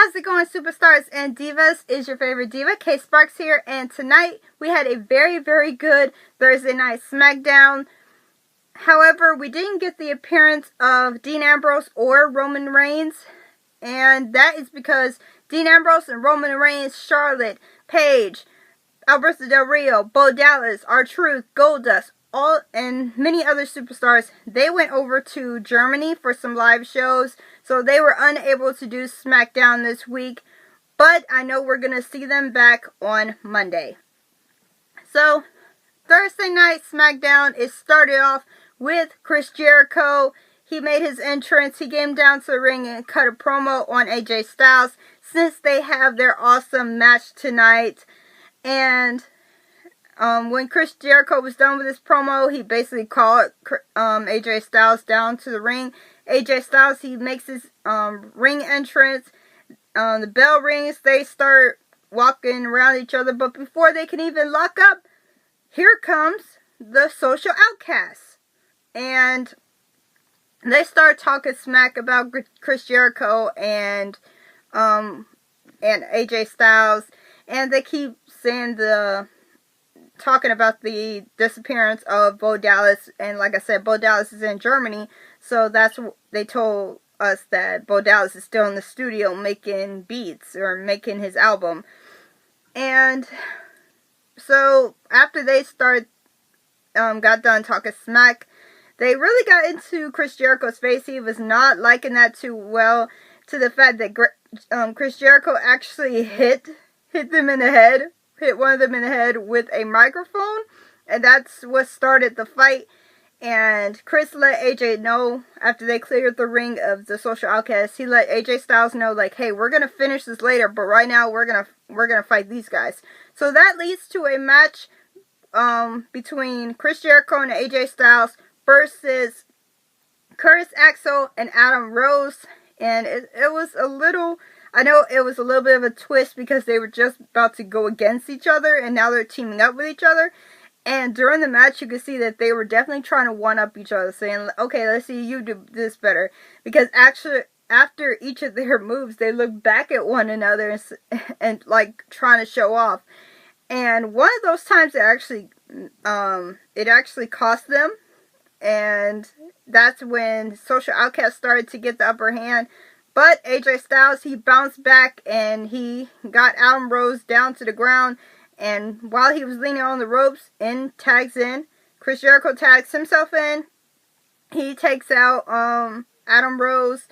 How's it going, superstars and divas? Is your favorite diva, K Sparks here, and tonight we had a very, very good Thursday night SmackDown. However, we didn't get the appearance of Dean Ambrose or Roman Reigns, and that is because Dean Ambrose and Roman Reigns, Charlotte, Paige, Alberto Del Rio, Bo Dallas, R-Truth, Goldust, and many other superstars, they went over to Germany for some live shows, so they were unable to do SmackDown this week, but I know we're going to see them back on Monday. So, Thursday night SmackDown, it started off with Chris Jericho. He made his entrance, he came down to the ring and cut a promo on AJ Styles, since they have their awesome match tonight. And when Chris Jericho was done with his promo, he basically called AJ Styles down to the ring. AJ Styles, he makes his ring entrance. The bell rings. They start walking around each other. But before they can even lock up, here comes the Social Outcasts. And they start talking smack about Chris Jericho and AJ Styles. And they keep saying talking about the disappearance of Bo Dallas, and like I said, Bo Dallas is in Germany, so that's what they told us, that Bo Dallas is still in the studio making beats, or making his album. And so after they got done talking smack, they really got into Chris Jericho's face. He was not liking that too well, to the fact that Chris Jericho actually hit them in the head. Hit one of them in the head with a microphone, and that's what started the fight. And Chris let AJ know, after they cleared the ring of the Social Outcasts, he let AJ Styles know, like, hey, we're gonna finish this later, but right now we're gonna fight these guys. So that leads to a match between Chris Jericho and AJ Styles versus Curtis Axel and Adam Rose. And it was a little, I know it was a little bit of a twist, because they were just about to go against each other, and now they're teaming up with each other. And during the match, you could see that they were definitely trying to one-up each other, saying, okay, let's see you do this better. Because actually, after each of their moves, they looked back at one another and like, trying to show off. And one of those times, it actually cost them. And that's when Social Outcast started to get the upper hand. But AJ Styles, he bounced back, and he got Adam Rose down to the ground. And while he was leaning on the ropes, tags in. Chris Jericho tags himself in. He takes out Adam Rose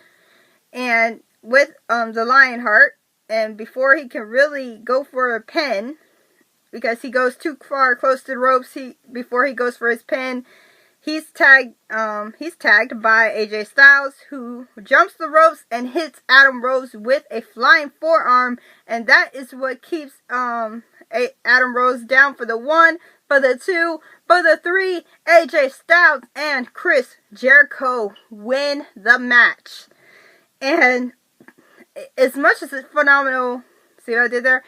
and with the Lionheart. And before he can really go for a pin, because he goes too far close to the ropes, before he goes for his pin, he's tagged by AJ Styles, who jumps the ropes and hits Adam Rose with a flying forearm, and that is what keeps Adam Rose down for the 1, for the 2, for the 3. AJ Styles and Chris Jericho win the match. And as much as it's phenomenal, see what I did there?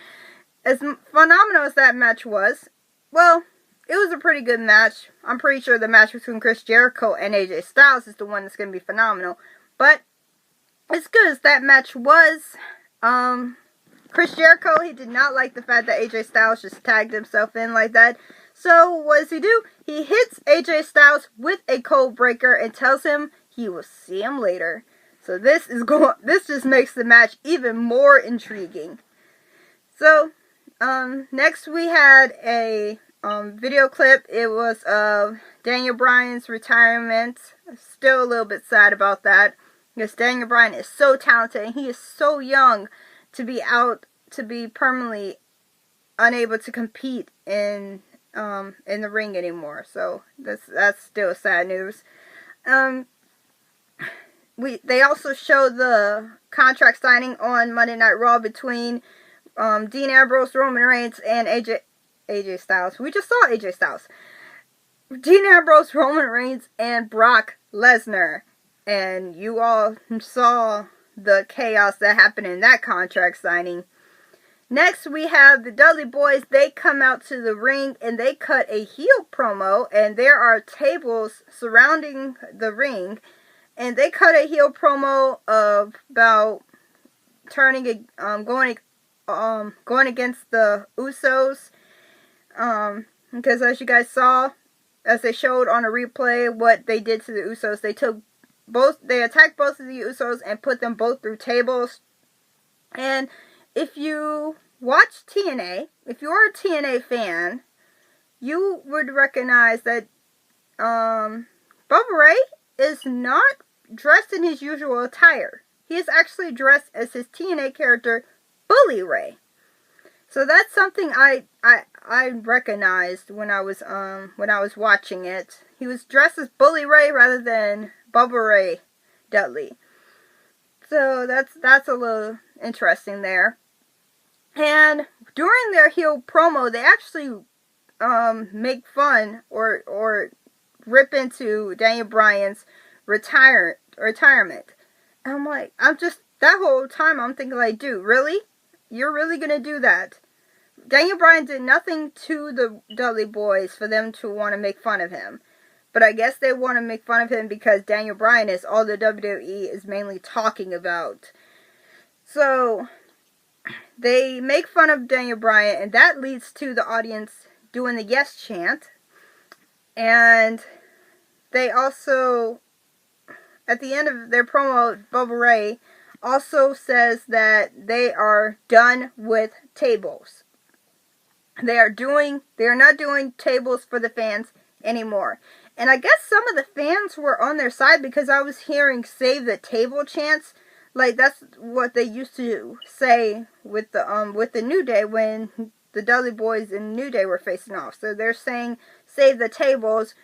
As phenomenal as that match was, well, it was a pretty good match. I'm pretty sure the match between Chris Jericho and AJ Styles is the one that's going to be phenomenal. But as good as that match was, Chris Jericho, he did not like the fact that AJ Styles just tagged himself in like that. So what does he do? He hits AJ Styles with a code breaker and tells him he will see him later. So this just makes the match even more intriguing. So next we had a video clip. It was of Daniel Bryan's retirement. Still a little bit sad about that, because Daniel Bryan is so talented, and he is so young to be permanently unable to compete in the ring anymore. So that's still sad news. They also showed the contract signing on Monday Night Raw between Dean Ambrose, Roman Reigns, and AJ Styles. We just saw AJ Styles. Dean Ambrose, Roman Reigns, and Brock Lesnar. And you all saw the chaos that happened in that contract signing. Next, we have the Dudley Boys. They come out to the ring, and they cut a heel promo. And there are tables surrounding the ring. And they cut a heel promo of about going against the Usos. Because as you guys saw, as they showed on a replay, what they did to the Usos, they attacked both of the Usos and put them both through tables. And if you watch TNA, if you're a TNA fan, you would recognize that Bubba Ray is not dressed in his usual attire. He is actually dressed as his TNA character, Bully Ray. So that's something I recognized when I was watching it. He was dressed as Bully Ray rather than Bubba Ray Dudley. So that's a little interesting there. And during their heel promo, they actually make fun or rip into Daniel Bryan's retirement. And I'm like, that whole time I'm thinking like, dude, really? You're really gonna do that? Daniel Bryan did nothing to the Dudley Boys for them to want to make fun of him. But I guess they want to make fun of him because Daniel Bryan is all the WWE is mainly talking about. So they make fun of Daniel Bryan, and that leads to the audience doing the yes chant. And they also, at the end of their promo, Bubba Ray also says that they are done with tables. They are not doing tables for the fans anymore. And I guess some of the fans were on their side because I was hearing save the table chants. Like that's what they used to say with the New Day when the Dudley Boys and New Day were facing off. So they're saying save the tables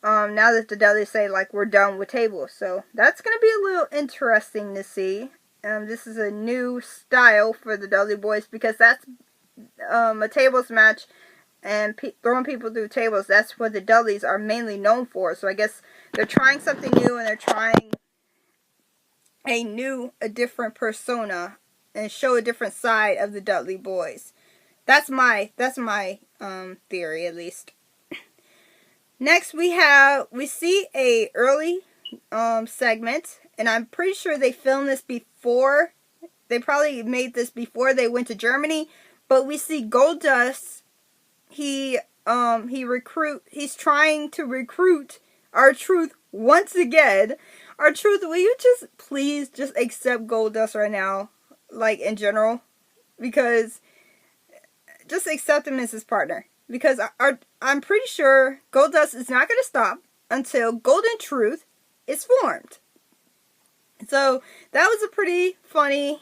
now that the Dudleys say like we're done with tables. So that's going to be a little interesting to see. This is a new style for the Dudley Boys because that's a tables match and throwing people through tables. That's what the Dudleys are mainly known for. So I guess they're trying something new and they're trying a different persona and show a different side of the Dudley Boys. That's my theory at least. Next we see a early segment, and I'm pretty sure they filmed this before. They probably made this before they went to Germany. But we see Goldust. He's trying to recruit R-Truth once again. R-Truth, will you please accept Goldust right now, like in general, because just accept him as his partner. Because I'm pretty sure Goldust is not going to stop until Golden Truth is formed. So that was a pretty funny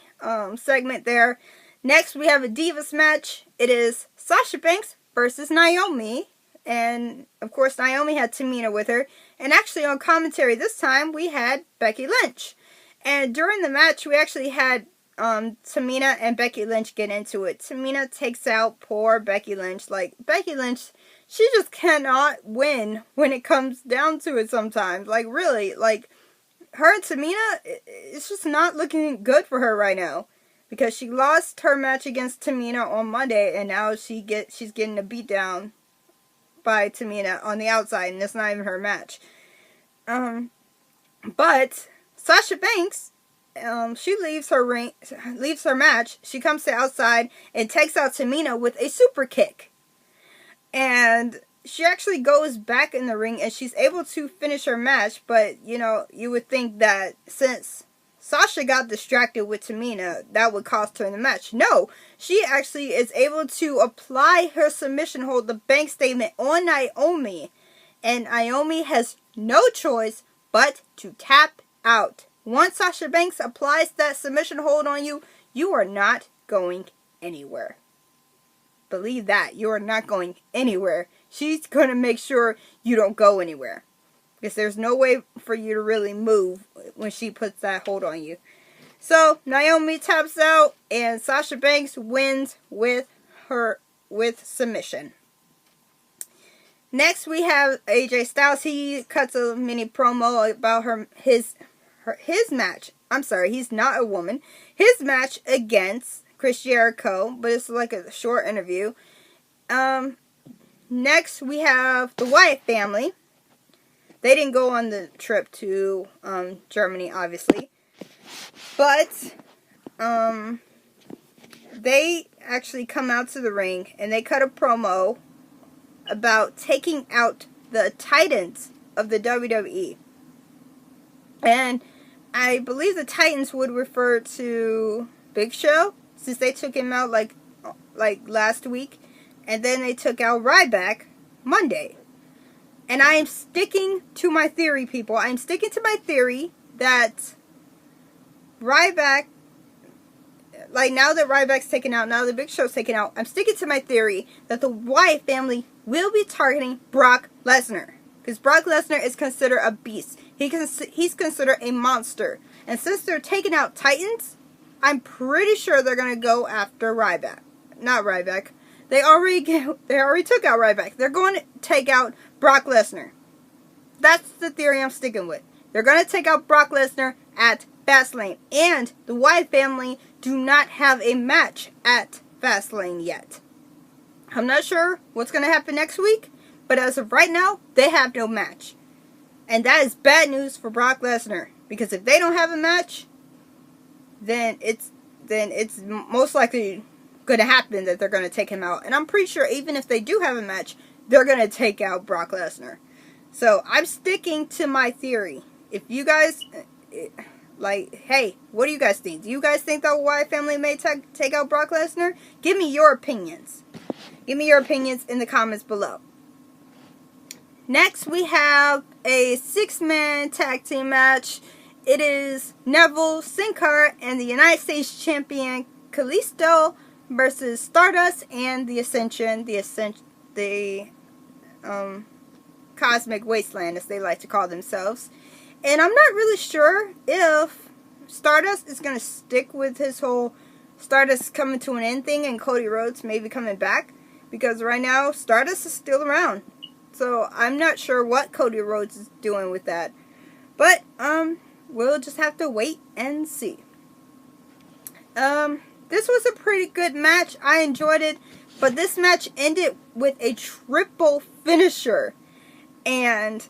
segment there. Next, we have a Divas match. It is Sasha Banks versus Naomi. And, of course, Naomi had Tamina with her. And actually, on commentary this time, we had Becky Lynch. And during the match, we actually had Tamina and Becky Lynch get into it. Tamina takes out poor Becky Lynch. Like, Becky Lynch, she just cannot win when it comes down to it sometimes. Like, really, like, her and Tamina, it's just not looking good for her right now. Because she lost her match against Tamina on Monday, and now she's getting a beatdown by Tamina on the outside, and it's not even her match. But Sasha Banks, she leaves her match. She comes to the outside and takes out Tamina with a super kick, and she actually goes back in the ring, and she's able to finish her match. But you would think that since Sasha got distracted with Tamina, that would cost her the match. No, she actually is able to apply her submission hold, the bank statement, on Naomi. And Naomi has no choice but to tap out. Once Sasha Banks applies that submission hold on you, you are not going anywhere. Believe that. You are not going anywhere. She's going to make sure you don't go anywhere. Because there's no way for you to really move when she puts that hold on you. So, Naomi taps out, and Sasha Banks wins with submission. Next, we have AJ Styles. He cuts a mini promo about his match. I'm sorry, he's not a woman. His match against Chris Jericho, but it's like a short interview. Next, we have the Wyatt family. They didn't go on the trip to Germany, obviously. But they actually come out to the ring and they cut a promo about taking out the Titans of the WWE. And I believe the Titans would refer to Big Show, since they took him out like last week, and then they took out Ryback Monday. And I am sticking to my theory, people. I am sticking to my theory that Ryback, like now that Ryback's taken out, now that Big Show's taken out, I'm sticking to my theory that the Wyatt family will be targeting Brock Lesnar. Because Brock Lesnar is considered a beast. He's considered a monster. And since they're taking out Titans, I'm pretty sure they're going to go after Ryback. Not Ryback. They already took out Ryback. They're going to take out Brock Lesnar. That's the theory I'm sticking with. They're going to take out Brock Lesnar at Fastlane. And the Wyatt family do not have a match at Fastlane yet. I'm not sure what's going to happen next week. But as of right now, they have no match. And that is bad news for Brock Lesnar. Because if they don't have a match, then it's most likely going to happen that they're going to take him out. And I'm pretty sure even if they do have a match, they're going to take out Brock Lesnar. So I'm sticking to my theory. If you guys, hey, what do you guys think? Do you guys think the Wyatt family may take out Brock Lesnar? Give me your opinions. Give me your opinions in the comments below. Next, we have a 6-man tag team match. It is Neville, Sin Cara, and the United States Champion Kalisto versus Stardust and the Ascension, the Cosmic Wasteland, as they like to call themselves. And I'm not really sure if Stardust is going to stick with his whole Stardust coming to an end thing and Cody Rhodes maybe coming back. Because right now, Stardust is still around. So I'm not sure what Cody Rhodes is doing with that. But, we'll just have to wait and see. This was a pretty good match. I enjoyed it. But this match ended with a triple finisher. And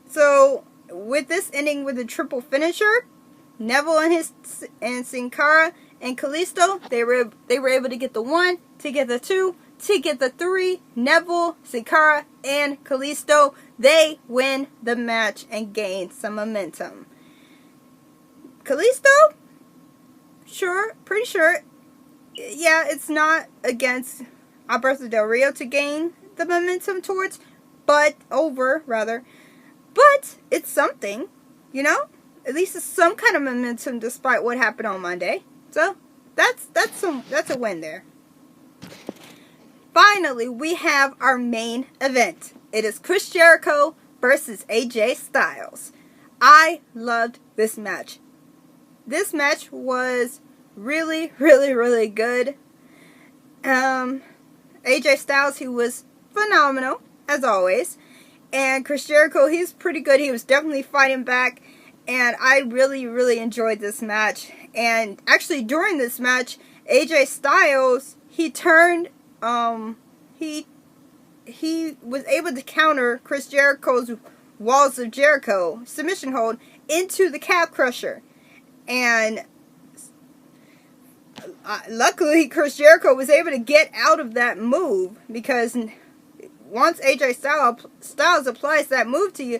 so, with this ending with a triple finisher, Neville and Sin Cara and Kalisto, they were able to get the 1, to get the 2, to get the 3. Neville, Sin Cara, and Kalisto, they win the match and gain some momentum. Kalisto, pretty sure, yeah, it's not against Alberto Del Rio to gain the momentum towards, but it's something, you know? At least it's some kind of momentum despite what happened on Monday. So, that's a win there. Finally, we have our main event. It is Chris Jericho versus AJ Styles. I loved this match. This match was really, really, really good. AJ Styles, he was phenomenal, as always. And Chris Jericho, he's pretty good. He was definitely fighting back. And I really, really enjoyed this match. And actually, during this match, AJ Styles, he turned, he was able to counter Chris Jericho's Walls of Jericho submission hold into the Calf Crusher. And luckily, Chris Jericho was able to get out of that move, because once AJ Styles applies that move to you,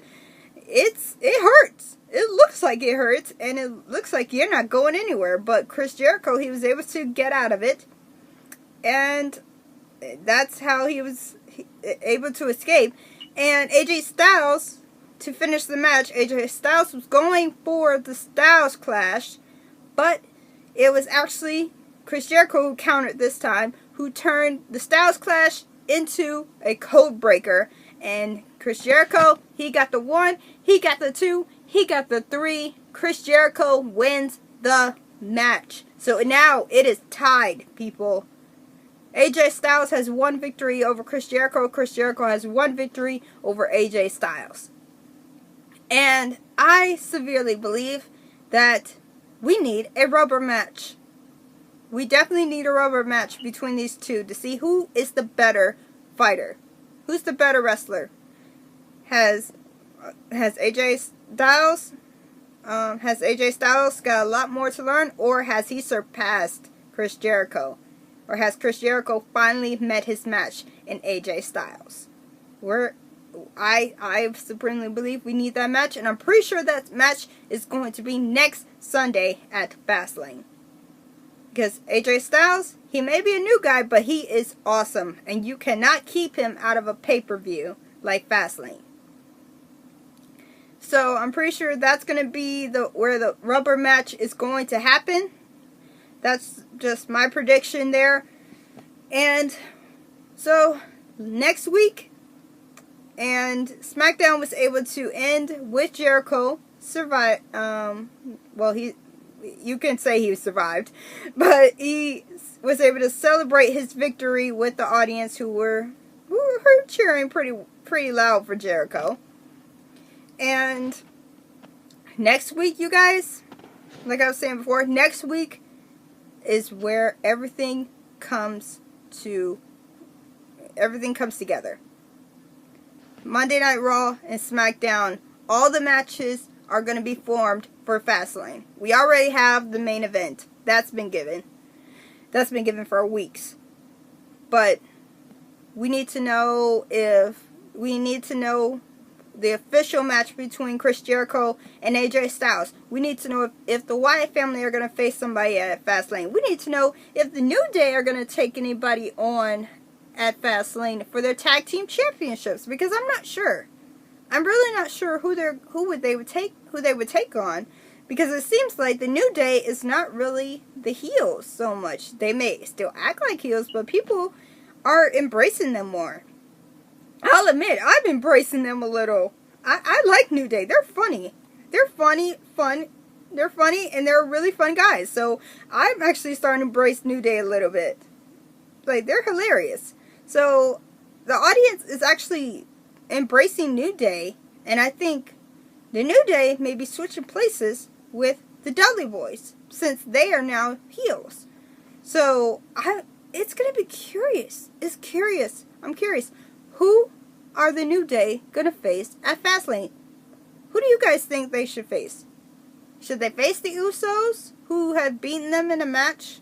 it hurts. It looks like it hurts, and it looks like you're not going anywhere. But Chris Jericho, he was able to get out of it, and that's how he was able to escape. And AJ Styles, to finish the match, AJ Styles was going for the Styles Clash, but it was actually Chris Jericho who countered this time, who turned the Styles Clash into a code breaker. And Chris Jericho, he got the 1, he got the 2, he got the 3. Chris Jericho wins the match. So now it is tied, people. AJ Styles has 1 victory over Chris Jericho. Chris Jericho has 1 victory over AJ Styles. And I severely believe that we need a rubber match. We definitely need a rubber match between these two to see who is the better fighter. Who's the better wrestler? Has AJ Styles Has AJ Styles got a lot more to learn, or has he surpassed Chris Jericho? Or has Chris Jericho finally met his match in AJ Styles? I supremely believe we need that match, and I'm pretty sure that match is going to be next Sunday at Fastlane. Because AJ Styles, he may be a new guy, but he is awesome, and you cannot keep him out of a pay-per-view like Fastlane. So I'm pretty sure that's going to be where the rubber match is going to happen. That's just my prediction there. And so next week, and SmackDown was able to end with Jericho survive. You can say he survived, but he was able to celebrate his victory with the audience who were cheering pretty loud for Jericho. And next week, you guys, like I was saying before, next week is where everything comes together. Monday Night Raw and SmackDown, all the matches are going to be formed for Fastlane. We already have the main event. That's been given. That's been given for weeks. But we need to know the official match between Chris Jericho and AJ Styles. We need to know if the Wyatt family are going to face somebody at Fastlane. We need to know if the New Day are going to take anybody on at Fastlane for their tag team championships, because I'm not sure. I'm really not sure who they would take on, because it seems like the New Day is not really the heels so much. They may still act like heels, but people are embracing them more. I'll admit, I'm embracing them a little. I like New Day. They're funny. They're funny, and they're really fun guys. So I'm actually starting to embrace New Day a little bit. Like, they're hilarious. So the audience is actually embracing New Day, and I think the New Day may be switching places with the Dudley Boys, since they are now heels. So it's going to be curious. I'm curious. Who are the New Day going to face at Fastlane? Who do you guys think they should face? Should they face the Usos, who have beaten them in a match?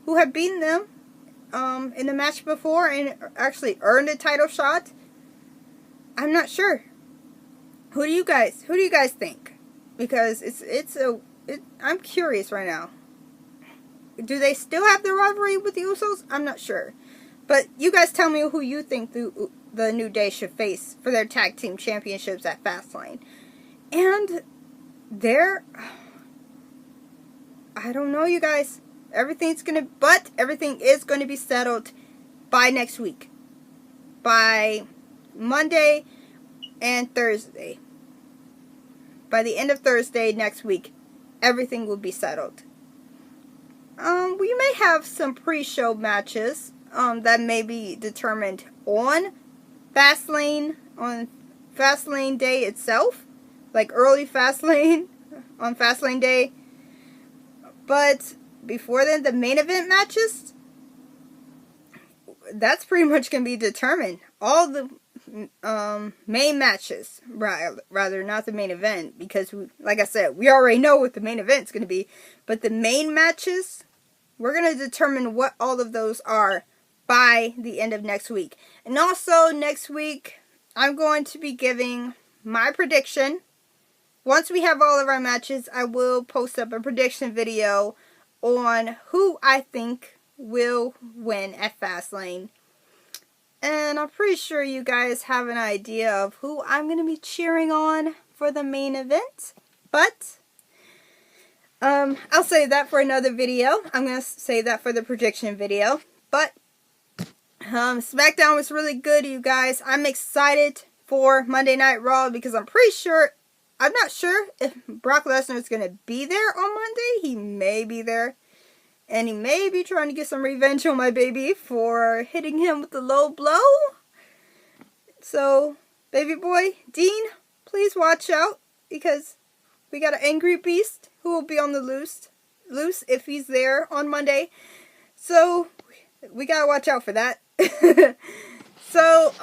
Who have beaten them in a match before and actually earned a title shot? I'm not sure. Who do you guys think? Because I'm curious right now. Do they still have the rivalry with the Usos? I'm not sure. But you guys tell me who you think the New Day should face for their tag team championships at Fastlane. And I don't know, you guys. Everything is going to be settled by next week. By Monday and Thursday. By the end of Thursday next week, everything will be settled. We may have some pre-show matches that may be determined on Fastlane Day itself, like early Fastlane on Fastlane Day. But before then, the main event matches, that's pretty much going to be determined. All the main matches, rather not the main event, because like I said, we already know what the main event is going to be. But the main matches, we're going to determine what all of those are by the end of next week. And also next week, I'm going to be giving my prediction. Once we have all of our matches, I will post up a prediction video on who I think will win at Fastlane. And I'm pretty sure you guys have an idea of who I'm going to be cheering on for the main event. But I'll save that for another video. I'm going to save that for the prediction video. But SmackDown was really good, you guys. I'm excited for Monday Night Raw because I'm not sure if Brock Lesnar is going to be there on Monday. He may be there. And he may be trying to get some revenge on my baby for hitting him with a low blow. So, baby boy, Dean, please watch out. Because we got an angry beast who will be on the loose if he's there on Monday. So, we gotta watch out for that. So,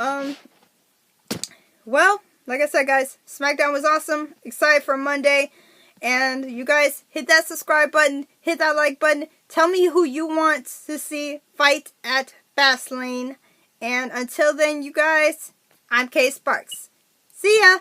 well, like I said, guys, SmackDown was awesome. Excited for Monday. And you guys, hit that subscribe button, hit that like button. Tell me who you want to see fight at Fastlane. And until then, you guys, I'm Kay Sparks. See ya!